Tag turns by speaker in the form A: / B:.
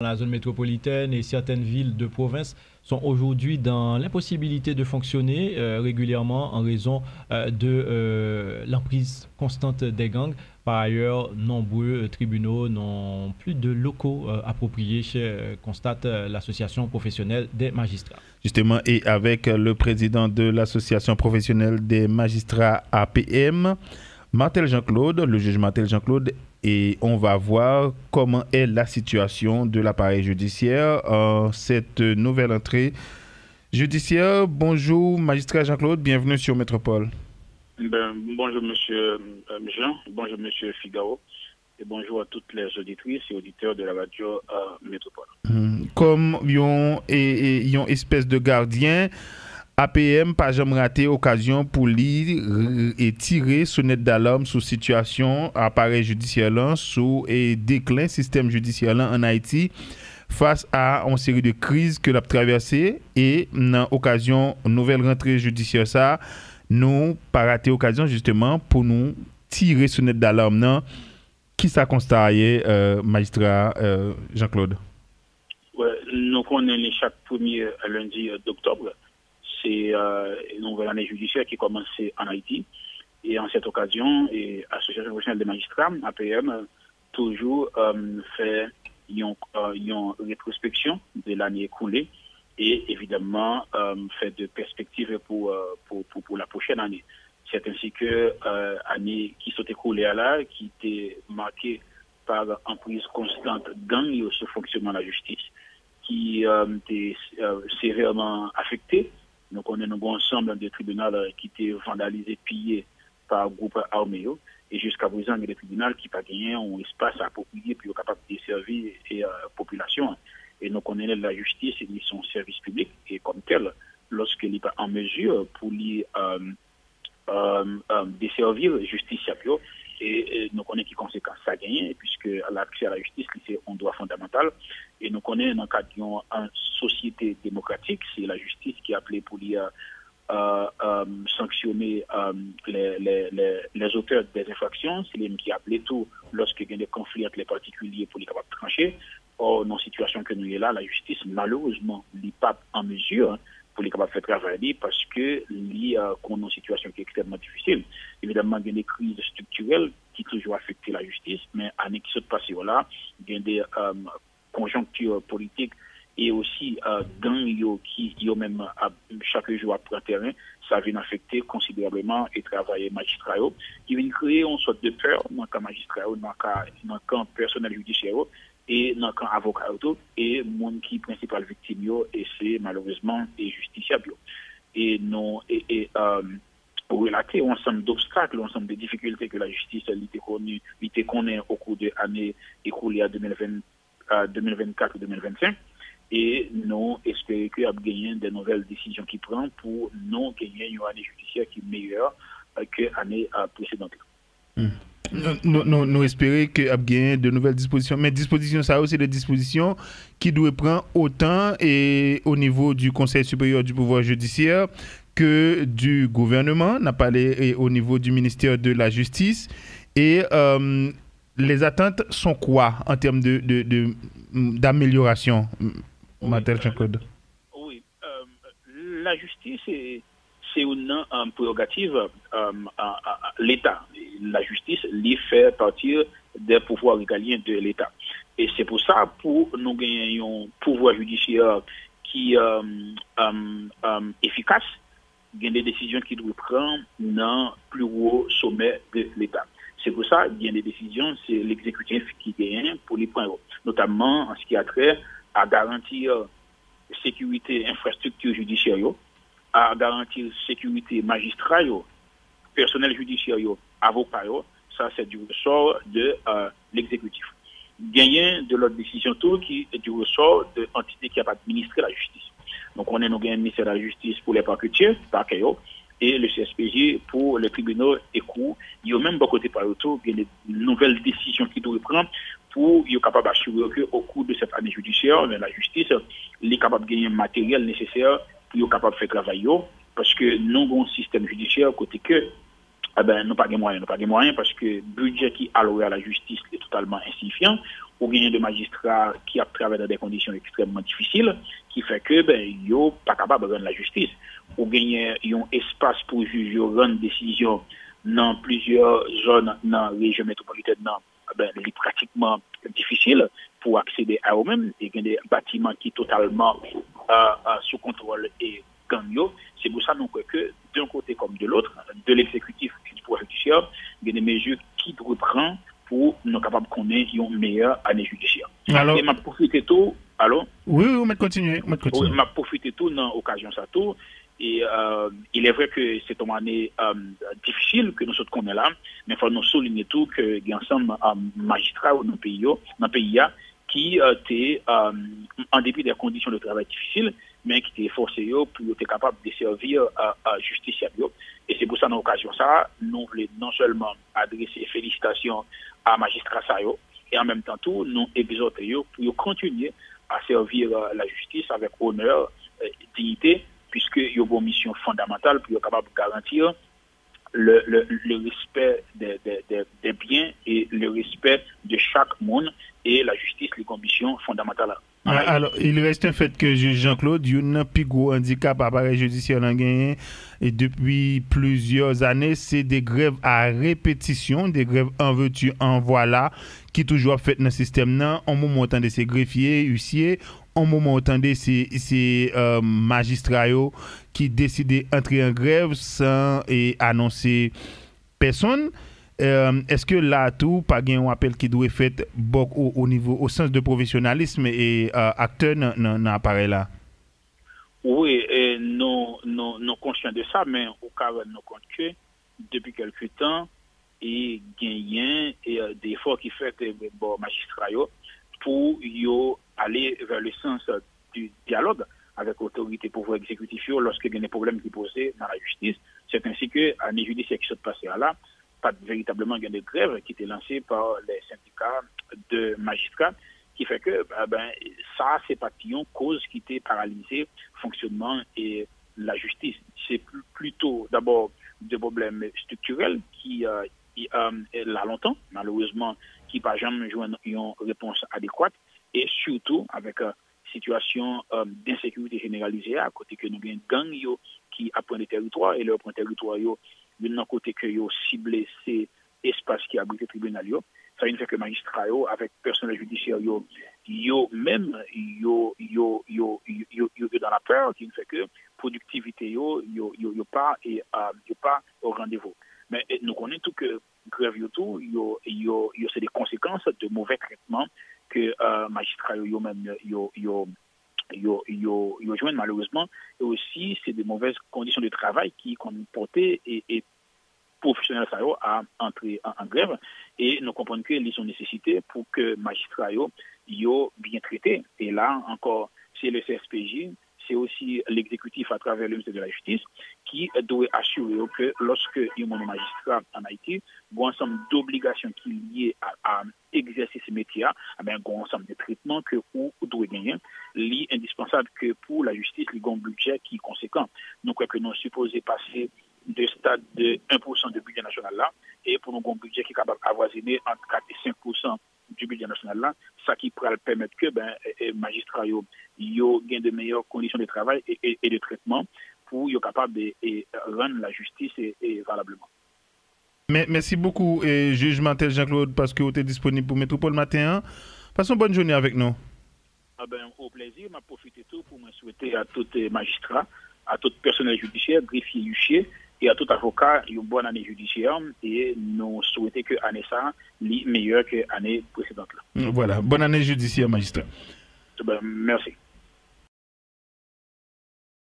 A: La zone métropolitaine et certaines villes de province sont aujourd'hui dans l'impossibilité de fonctionner régulièrement en raison de l'emprise constante des gangs. Par ailleurs, nombreux tribunaux n'ont plus de locaux appropriés, constate l'association professionnelle des magistrats.
B: Justement, et avec le président de l'association professionnelle des magistrats APM, Martel Jean-Claude, le juge Martel Jean-Claude, et on va voir comment est la situation de l'appareil judiciaire en cette nouvelle entrée judiciaire. Bonjour, magistrat Jean-Claude, bienvenue sur Métropole.
C: Bonjour, monsieur Jean, bonjour, monsieur Figaro, et bonjour à toutes les auditrices et auditeurs de la radio Métropole.
B: Comme yon espèce de gardien, APM pas jamais raté occasion pour lire et tirer sonnette d'alarme sur situation appareil judiciaire là, sous et déclin système judiciaire là en Haïti face à une série de crises que l'a traversé et dans occasion nouvelle rentrée judiciaire ça nous pas raté occasion justement pour nous tirer sonnette d'alarme non qui ça constaté magistrat Jean-Claude.
C: Ouais, nous connaissons chaque premier lundi d'octobre. C'est une nouvelle année judiciaire qui commence en Haïti. Et en cette occasion, l'Association professionnelle des magistrats, APM, toujours fait une rétrospection de l'année écoulée et évidemment fait de perspectives pour la prochaine année. C'est ainsi que l'année qui s'est écoulée là, qui était marquée par une prise constante gang et ce fonctionnement de la justice, qui était sévèrement affectée. Donc, on a un bon ensemble de tribunaux qui étaient vandalisés, pillés par groupe armé. Et jusqu'à présent, il y a des tribunaux qui n'ont pas gagné un espace approprié pour être capable de desservir la population. Et donc, on a la justice et son service public. Et comme tel, lorsqu'il n'est pas en mesure pour lui desservir la justice, et nous connaissons qui conséquences ça gagne, puisque l'accès à la justice, c'est un droit fondamental. Et nous connaissons dans le cadre d'une société démocratique, c'est la justice qui est appelée pour sanctionner les auteurs des infractions, c'est lui qui est appelé tout lorsqu'il y a des conflits entre les particuliers pour les capables de trancher. Or, dans la situation que nous sommes là, la justice, malheureusement, n'est pas en mesure pour les capables de faire travailler parce que qu'on a une situation qui est extrêmement difficile. Évidemment, il y a des crises structurelles qui toujours affectent la justice, mais à l'année qui se passe là, il y a des conjonctures politiques et aussi gangs qui même chaque jour après terrain, ça vient affecter considérablement et travailler magistrats qui vient créer une sorte de peur dans le camp magistrat, dans le camp personnel judiciaire et dans le camp avocat et monde qui principal victime et c'est malheureusement les justiciables et non pour relater un ensemble d'obstacles, un ensemble de difficultés que la justice a connu au cours des années écoulées à 2024 et 2025 et nous espérons qu'il y a gagné des nouvelles décisions qui prend pour nous gagner une année judiciaire qui est meilleure que l'année précédente.
B: Nous espérons qu'il y a gagné de nouvelles dispositions. Mais dispositions, ça aussi des dispositions qui doivent prendre autant et au niveau du Conseil supérieur du pouvoir judiciaire que du gouvernement, n'a parlé au niveau du ministère de la Justice. Et les attentes sont quoi en termes d'amélioration, Martel Jean-Claude?
C: Oui, la justice, c'est une prérogative à l'État. La justice lui fait partir des pouvoirs régaliens de l'État. Et c'est pour ça, pour nous gagner un pouvoir judiciaire qui est efficace, il y a des décisions qui doivent prendre dans le plus haut sommet de l'État. C'est pour ça qu'il y a des décisions, c'est l'exécutif qui gagne pour les points hauts, notamment en ce qui a trait à garantir sécurité infrastructure judiciaire, à garantir sécurité magistrat, personnel judiciaire, avocat, ça c'est du ressort de l'exécutif. Gagner de l'autre décision tout qui est du ressort de l'entité qui a administré la justice. Donc on a un ministère de la justice pour les parquetiers, et le CSPJ pour les tribunaux et cours. Il y a même beaucoup de partout, il y a des nouvelles décisions qui doivent prendre pour être capable d'assurer qu'au cours de cette année judiciaire, la justice est capable de gagner le matériel nécessaire pour être capable de faire travail. Parce que nous avons un système judiciaire côté que nous n'avons pas de moyens parce que le budget qui est alloué à la justice est totalement insuffisant. ou bien de magistrats qui travaillent dans des conditions extrêmement difficiles, qui fait que yo pas capable de rendre la justice, ou bien un espace pour juger rendre décision dans plusieurs zones dans la région métropolitaine, c'est pratiquement difficile pour accéder à eux-mêmes, et il y a des bâtiments qui sont totalement sous contrôle et gang. C'est pour ça que d'un côté comme de l'autre, de l'exécutif et du pouvoir judiciaire, il y a des mesures qui doivent prendre pour nous capables de connaître une meilleure année judiciaire.
B: Alors,
C: et m'a profité tout, allô?
B: Oui, on va continuer.
C: Oui, m'a profité tout dans l'occasion ça tout. Et il est vrai que c'est une année difficile que nous sommes connaissons là, mais il faut nous souligner tout que il y a ensemble magistrats dans le pays qui étaient en dépit des conditions de travail difficiles, mais qui étaient forcés pour être capables de servir à justiciable. Et c'est pour ça, dans l'occasion ça, nous voulons non seulement adresser félicitations à magistrats et en même temps tout, nous exhorter pour continuer à servir la justice avec honneur, dignité, puisque il y a une mission fondamentale pour être capable de garantir le respect des biens et le respect de chaque monde, et la justice, les conditions fondamentales.
B: Alors, il reste un fait que Jean-Claude, il y a un plus gros handicap à l'appareil judiciaire et depuis plusieurs années, c'est des grèves à répétition, des grèves en veux-tu, en voilà, qui toujours fait dans le système. En moment autant de ces greffiers, huissiers, en moment autant de ces magistrats qui décident d'entrer en grève sans annoncer personne. Est-ce que là tout pas un appel qui doit être fait au niveau au sens de professionnalisme et acteur dans l'appareil là?
C: Oui, et nous conscients de ça, mais au cas où nous compte que depuis quelque temps et gagner et des efforts qui fait bon magistrats pour aller vers le sens du dialogue avec l'autorité pouvoir exécutif lorsqu'il y a des problèmes qui posent dans la justice. C'est ainsi que l'année judiciaire qui s'est passée là, pas véritablement de grève qui était lancée par les syndicats de magistrats, qui fait que ça, c'est pas une cause qui était paralysée le fonctionnement et la justice. C'est plutôt d'abord des problèmes structurels qui là longtemps, malheureusement, qui pas jamais joué une réponse adéquate, et surtout avec situation d'insécurité généralisée à côté que nous avons des gangs qui apprennent des territoires, et leur territoire d'un côté que yo ciblé ces espaces qui abritent le tribunal ça veut dire que magistrats avec personnel judiciaire yo même yo dans la peur, qui fait que productivité yo pas au rendez-vous. Mais nous connaissons tout que grève tout c'est des conséquences de mauvais traitements que magistrats yo même yo joignent malheureusement, et aussi c'est des mauvaises conditions de travail qui comportent et professionnels à entrer en grève, et nous comprenons que les sont nécessités pour que magistrats yo bien traités. Et là encore, c'est le CSPJ, c'est aussi l'exécutif à travers le ministère de la Justice qui doit assurer que lorsque il y a un magistrat en Haïti, il y a un ensemble d'obligations qui sont liées à exercer ce métier, il y a un ensemble de traitements que vous devez gagner. Il est indispensable que pour la justice, il y ait un budget qui est conséquent. Donc, que nous supposons passer de stade de 1% du budget national là, et pour nous un budget qui est capable d'avoisiner entre 4 et 5% du budget national là, ça qui pourra permettre que magistrats gagnent de meilleures conditions de travail et de traitement pour être capable de rendre la justice et valablement.
B: Merci beaucoup, juge Mantel Jean-Claude, parce que vous êtes disponible pour Métropole Matin. Passons une bonne journée avec nous.
C: Au plaisir, je profite tout pour me souhaiter à tous les magistrats, à tout personnel judiciaire, greffier, huissier, et à tout avocat une bonne année judiciaire, et nous souhaitons que l'année ça soit meilleure que l'année précédente.
B: Voilà, bonne année judiciaire, magistrat.
C: Merci.